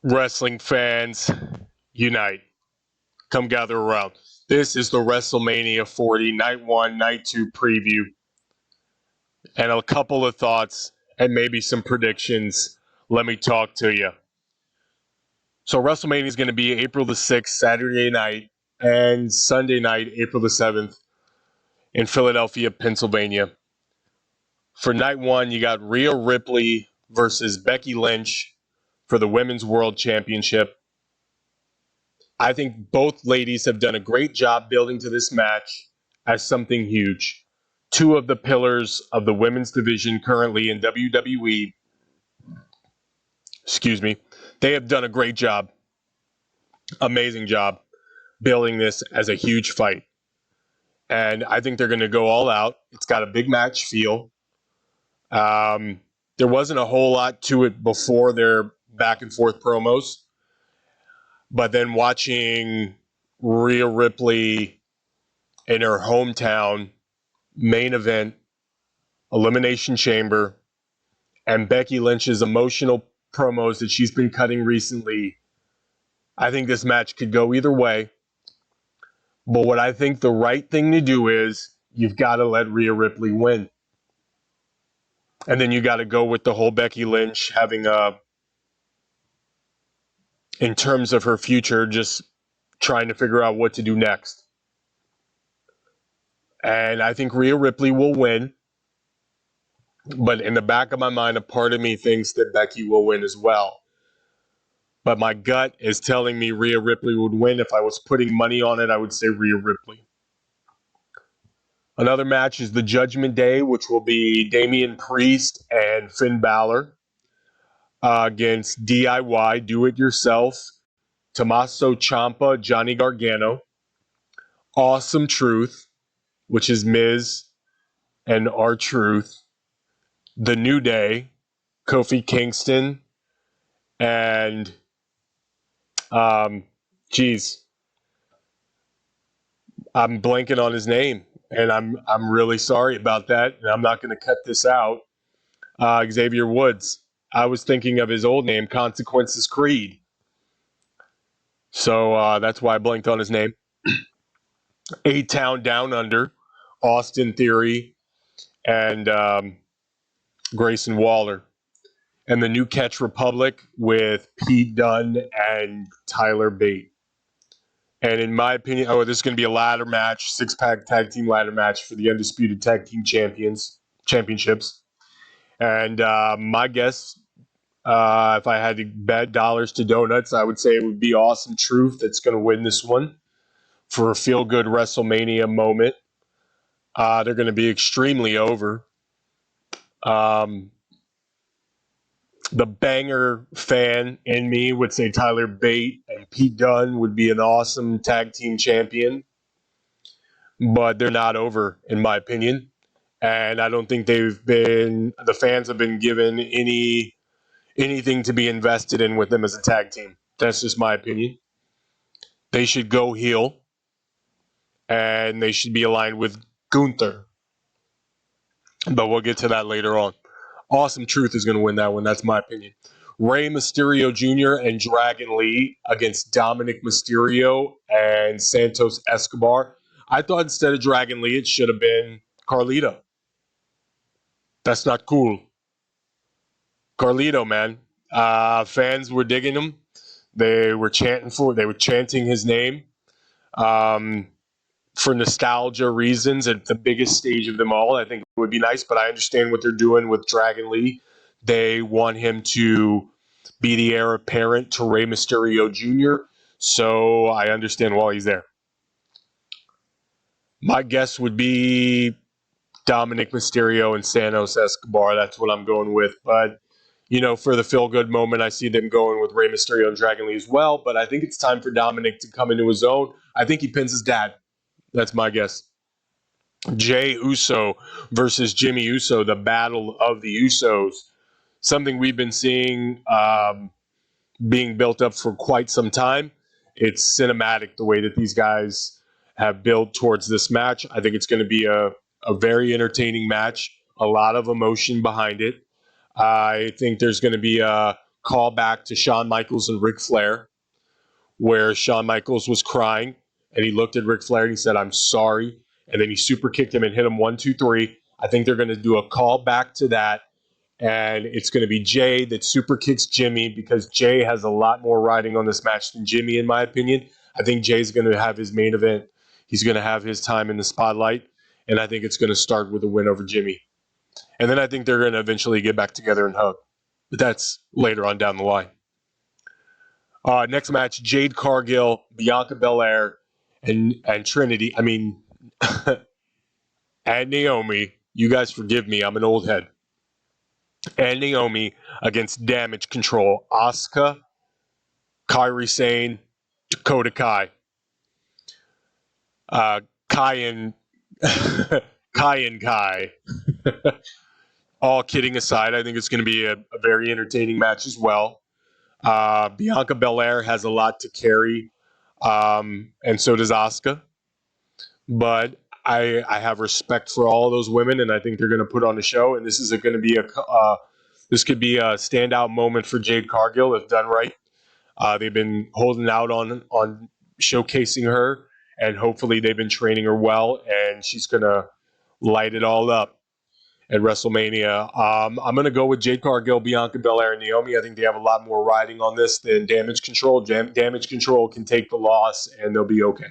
Wrestling fans, unite. Come gather around. This is the WrestleMania 40 Night 1, Night 2 preview, and a couple of thoughts and maybe some predictions. Let me talk to you. So, WrestleMania is going to be April the 6th, Saturday night, and Sunday night, April the 7th, in Philadelphia, Pennsylvania. For night 1, you got Rhea Ripley versus Becky Lynch for the Women's World Championship. I think both ladies have done a great job building to this match as something huge. Two of the pillars of the women's division currently in WWE, they have done a great job, amazing job building this as a huge fight. And I think they're going to go all out. It's got a big match feel. There wasn't a whole lot to it before their back and forth promos. But then watching Rhea Ripley in her hometown main event, Elimination Chamber, and Becky Lynch's emotional promos that she's been cutting recently, I think this match could go either way. But what I think the right thing to do is you've got to let Rhea Ripley win. And then you got to go with the whole Becky Lynch having in terms of her future, just trying to figure out what to do next. And I think Rhea Ripley will win. But in the back of my mind, a part of me thinks that Becky will win as well. But my gut is telling me Rhea Ripley would win. If I was putting money on it, I would say Rhea Ripley. Another match is the Judgment Day, which will be Damian Priest and Finn Balor against DIY, Do It Yourself, Tommaso Ciampa, Johnny Gargano, Awesome Truth, which is Miz and R-Truth, The New Day, Kofi Kingston, and I'm blanking on his name, and I'm really sorry about that, and I'm not going to cut this out. Xavier Woods. I was thinking of his old name, Consequences Creed. So that's why I blanked on his name. A-Town Down Under, Austin Theory, and Grayson Waller. And the New Catch Republic with Pete Dunne and Tyler Bate. And in my opinion, this is going to be a ladder match, 6-pack tag team ladder match for the Undisputed Tag Team Championships. And my guess, if I had to bet dollars to donuts, I would say it would be Awesome Truth that's going to win this one for a feel-good WrestleMania moment. They're going to be extremely over. The banger fan in me would say Tyler Bate and Pete Dunne would be an awesome tag team champion, but they're not over, in my opinion. And I don't think the fans have been given anything to be invested in with them as a tag team. That's just my opinion. They should go heel, and they should be aligned with Gunther. But we'll get to that later on. Awesome Truth is going to win that one. That's my opinion. Rey Mysterio Jr. and Dragon Lee against Dominic Mysterio and Santos Escobar. I thought instead of Dragon Lee, it should have been Carlito. That's not cool. Carlito, man. Fans were digging him. They were chanting his name for nostalgia reasons at the biggest stage of them all. I think it would be nice, but I understand what they're doing with Dragon Lee. They want him to be the heir apparent to Rey Mysterio Jr., so I understand why he's there. My guess would be Dominic Mysterio and Santos Escobar. That's what I'm going with. But, for the feel-good moment, I see them going with Rey Mysterio and Dragon Lee as well. But I think it's time for Dominic to come into his own. I think he pins his dad. That's my guess. Jey Uso versus Jimmy Uso, the battle of the Usos. Something we've been seeing being built up for quite some time. It's cinematic the way that these guys have built towards this match. I think it's going to be a very entertaining match, a lot of emotion behind it. I think there's going to be a call back to Shawn Michaels and Ric Flair, where Shawn Michaels was crying and he looked at Ric Flair and he said, "I'm sorry." And then he super kicked him and hit him 1, 2, 3. I think they're going to do a call back to that. And it's going to be Jay that super kicks Jimmy because Jay has a lot more riding on this match than Jimmy, in my opinion. I think Jay's going to have his main event. He's going to have his time in the spotlight. And I think it's going to start with a win over Jimmy. And then I think they're going to eventually get back together and hug. But that's later on down the line. Next match, Jade Cargill, Bianca Belair, and Trinity. I mean, and Naomi. You guys forgive me. I'm an old head. And Naomi against Damage Control. Asuka, Kairi Sane, Dakota Kai. Kai and Kai. All kidding aside, I think it's going to be a very entertaining match as well. Bianca Belair has a lot to carry, and so does Asuka. But I have respect for all those women, and I think they're going to put on a show. And this is going to be this could be a standout moment for Jade Cargill if done right. They've been holding out on showcasing her, and hopefully they've been training her well, and she's going to light it all up at WrestleMania. I'm going to go with Jade Cargill, Bianca Belair, and Naomi. I think they have a lot more riding on this than Damage Control. Damage Control can take the loss, and they'll be okay.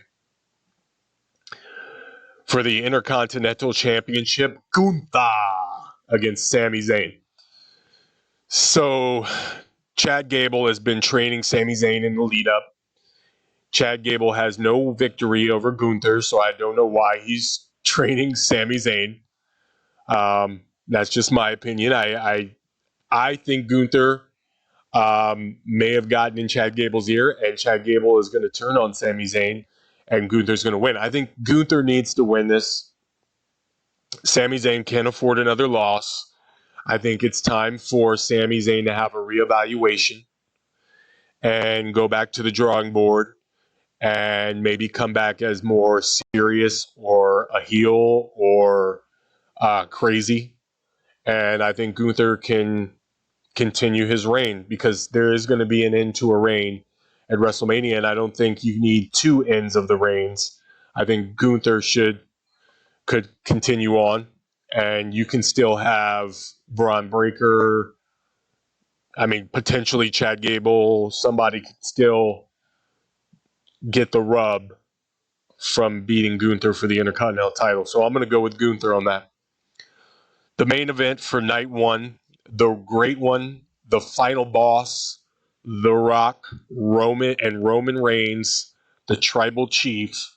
For the Intercontinental Championship, Gunther against Sami Zayn. So Chad Gable has been training Sami Zayn in the lead up. Chad Gable has no victory over Gunther, so I don't know why he's training Sami Zayn. That's just my opinion. I think Gunther may have gotten in Chad Gable's ear, and Chad Gable is going to turn on Sami Zayn, and Gunther's going to win. I think Gunther needs to win this. Sami Zayn can't afford another loss. I think it's time for Sami Zayn to have a reevaluation and go back to the drawing board and maybe come back as more serious or a heel or crazy. And I think Gunther can continue his reign because there is going to be an end to a reign at WrestleMania, and I don't think you need two ends of the reigns. I think Gunther could continue on, and you can still have Braun Breaker. I mean, potentially Chad Gable. Somebody could still get the rub from beating Gunther for the Intercontinental title. So I'm going to go with Gunther on that. The main event for night one, the great one, the final boss, The Rock, Roman Reigns, the Tribal Chief,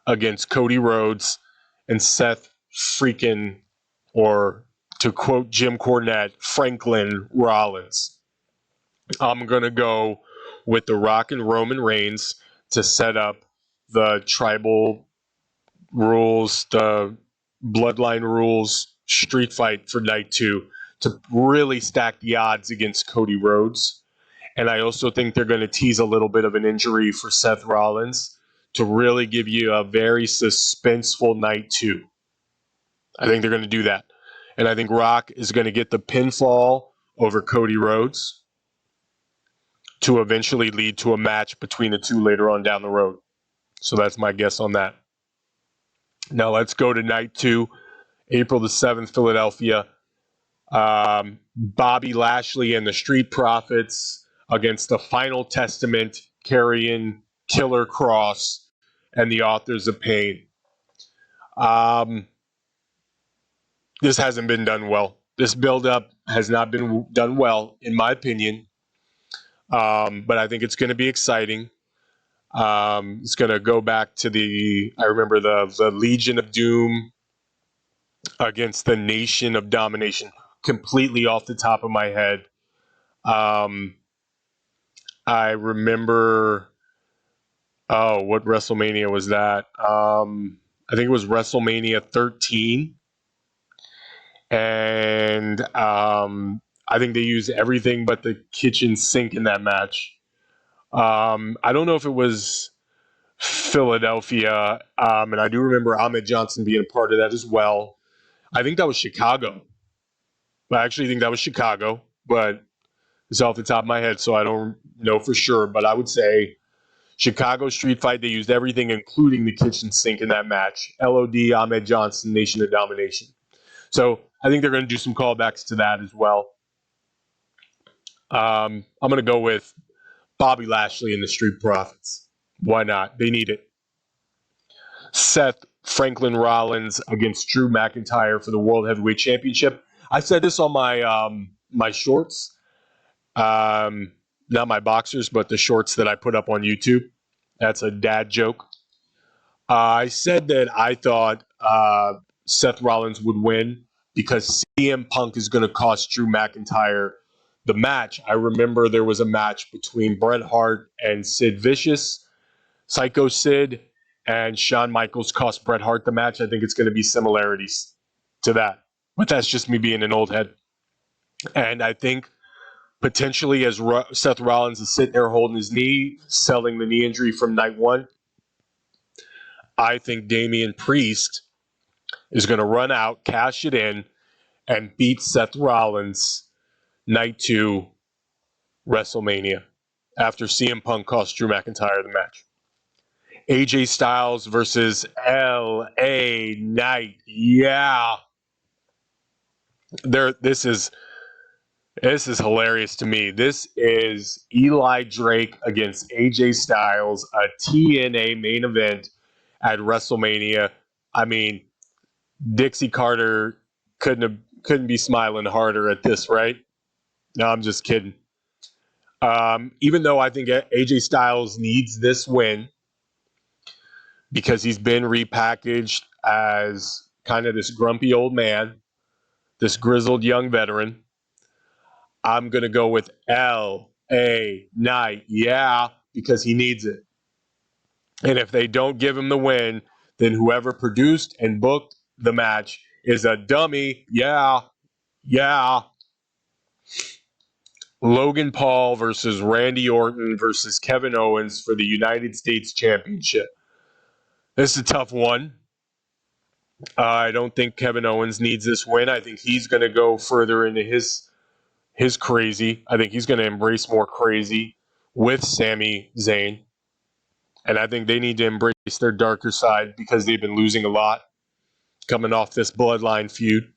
against Cody Rhodes and Seth freaking, or to quote Jim Cornette, Franklin Rollins. I'm going to go with The Rock and Roman Reigns to set up the tribal rules, the bloodline rules, street fight for night two to really stack the odds against Cody Rhodes. And I also think they're going to tease a little bit of an injury for Seth Rollins to really give you a very suspenseful night two. I think they're going to do that. And I think Rock is going to get the pinfall over Cody Rhodes to eventually lead to a match between the two later on down the road. So that's my guess on that. Now let's go to night two, April the 7th, Philadelphia. Bobby Lashley and the Street Profits against the Final Testament, Karrion, Killer Cross, and the Authors of Pain. This hasn't been done well. This build-up has not been done well, in my opinion. But I think it's going to be exciting. It's going to go back to I remember the Legion of Doom against the Nation of Domination, completely off the top of my head. I remember, what WrestleMania was that? I think it was WrestleMania 13. And I think they used everything but the kitchen sink in that match. I don't know if it was Philadelphia, and I do remember Ahmed Johnson being a part of that as well. I think that was Chicago. I actually think that was Chicago, but It's off the top of my head, so I don't know for sure. But I would say Chicago Street Fight, they used everything, including the kitchen sink in that match. LOD, Ahmed Johnson, Nation of Domination. So I think they're going to do some callbacks to that as well. I'm going to go with Bobby Lashley and the Street Profits. Why not? They need it. Seth Franklin Rollins against Drew McIntyre for the World Heavyweight Championship. I said this on my shorts, not my boxers, but the shorts that I put up on YouTube. That's a dad joke. I said that I thought Seth Rollins would win because CM Punk is going to cost Drew McIntyre the match. I remember there was a match between Bret Hart and Sid Vicious, Psycho Sid, and Shawn Michaels cost Bret Hart the match. I think it's going to be similarities to that. But that's just me being an old head. And I think potentially as Seth Rollins is sitting there holding his knee, selling the knee injury from night one, I think Damian Priest is going to run out, cash it in, and beat Seth Rollins night 2 WrestleMania after CM Punk cost Drew McIntyre the match. AJ Styles versus LA Knight. Yeah. This is hilarious to me. This is Eli Drake against AJ Styles, a TNA main event at WrestleMania. I mean, Dixie Carter couldn't be smiling harder at this, right? No, I'm just kidding. Even though I think AJ Styles needs this win because he's been repackaged as kind of this grumpy old man, this grizzled young veteran, I'm going to go with L.A. Knight. Yeah, because he needs it. And if they don't give him the win, then whoever produced and booked the match is a dummy. Yeah. Logan Paul versus Randy Orton versus Kevin Owens for the United States Championship. This is a tough one. I don't think Kevin Owens needs this win. I think he's going to go further into his crazy. I think he's going to embrace more crazy with Sami Zayn. And I think they need to embrace their darker side because they've been losing a lot coming off this bloodline feud.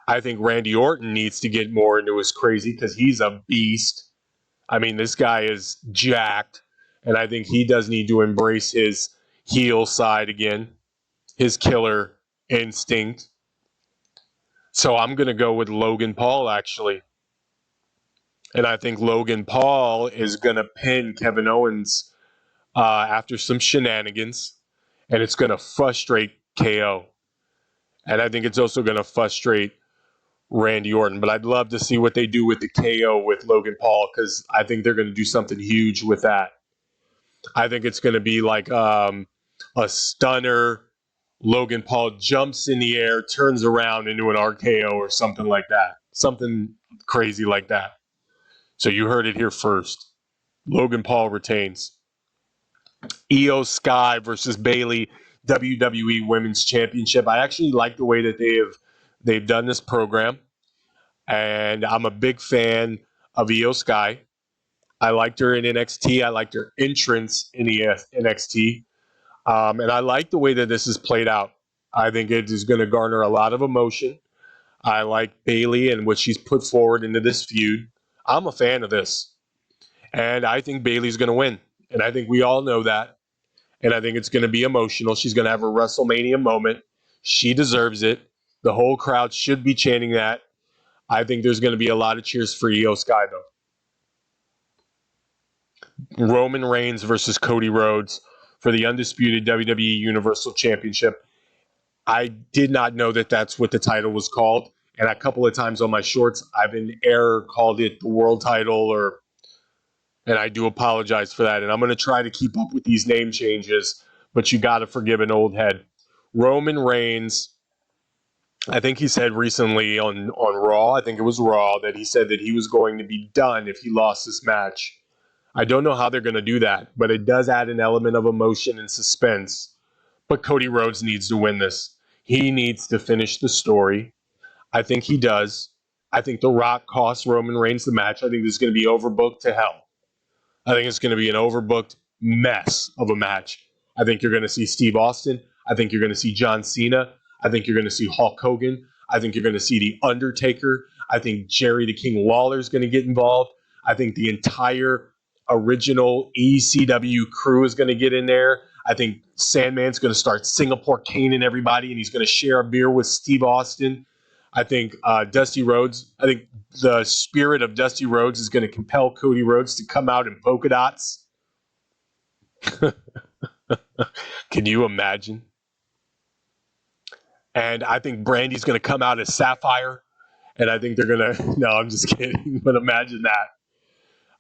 I think Randy Orton needs to get more into his crazy because he's a beast. I mean, this guy is jacked. And I think he does need to embrace his heel side again, his killer instinct. So I'm going to go with Logan Paul, actually. And I think Logan Paul is going to pin Kevin Owens after some shenanigans. And it's going to frustrate KO. And I think it's also going to frustrate Randy Orton. But I'd love to see what they do with the KO with Logan Paul because I think they're going to do something huge with that. I think it's going to be like a stunner. Logan Paul jumps in the air, turns around into an RKO or something like that. Something crazy like that. So you heard it here first. Logan Paul retains. Io Sky versus Bayley, WWE Women's Championship. I actually like the way that they've done this program, and I'm a big fan of Io Sky. I liked her in NXT. I liked her entrance in the NXT, and I like the way that this is played out. I think it is going to garner a lot of emotion. I like Bayley and what she's put forward into this feud. I'm a fan of this, and I think Bayley's going to win, and I think we all know that. And I think it's going to be emotional. She's going to have a WrestleMania moment. She deserves it. The whole crowd should be chanting that. I think there's going to be a lot of cheers for Io Sky, though. Roman Reigns versus Cody Rhodes for the undisputed WWE Universal Championship. I did not know that that's what the title was called. And a couple of times on my shorts, I've in error called it the world title, and I do apologize for that. And I'm going to try to keep up with these name changes, but you got to forgive an old head. Roman Reigns, I think he said recently on Raw, I think it was Raw, that he said that he was going to be done if he lost this match. I don't know how they're going to do that, but it does add an element of emotion and suspense. But Cody Rhodes needs to win this. He needs to finish the story. I think he does. I think The Rock costs Roman Reigns the match. I think this is going to be overbooked to hell. I think it's going to be an overbooked mess of a match. I think you're going to see Steve Austin. I think you're going to see John Cena. I think you're going to see Hulk Hogan. I think you're going to see The Undertaker. I think Jerry the King Lawler is going to get involved. I think the entire original ECW crew is going to get in there. I think Sandman's going to start Singapore caning everybody, and he's going to share a beer with Steve Austin. I think Dusty Rhodes. I think the spirit of Dusty Rhodes is going to compel Cody Rhodes to come out in polka dots. Can you imagine? And I think Brandy's going to come out as Sapphire. And I think they're going to, no, I'm just kidding. But imagine that.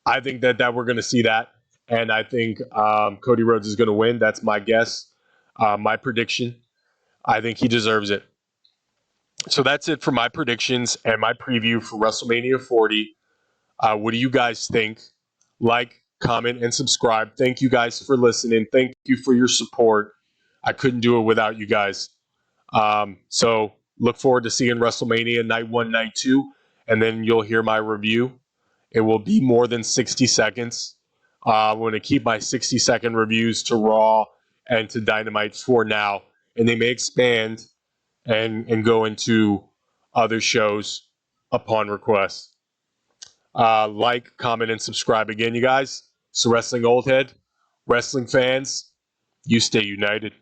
I think that we're going to see that. And I think Cody Rhodes is going to win. That's my guess, my prediction. I think he deserves it. So that's it for my predictions and my preview for WrestleMania 40. What do you guys think? Like, comment, and subscribe. Thank you guys for listening. Thank you for your support. I couldn't do it without you guys. So look forward to seeing WrestleMania night 1, night 2, and then you'll hear my review. It will be more than 60 seconds. I'm going to keep my 60-second reviews to Raw and to Dynamite for now, and they may expand and go into other shows upon request. Like, comment, and subscribe again, you guys. So, Wrestling Old Head, wrestling fans, you stay united.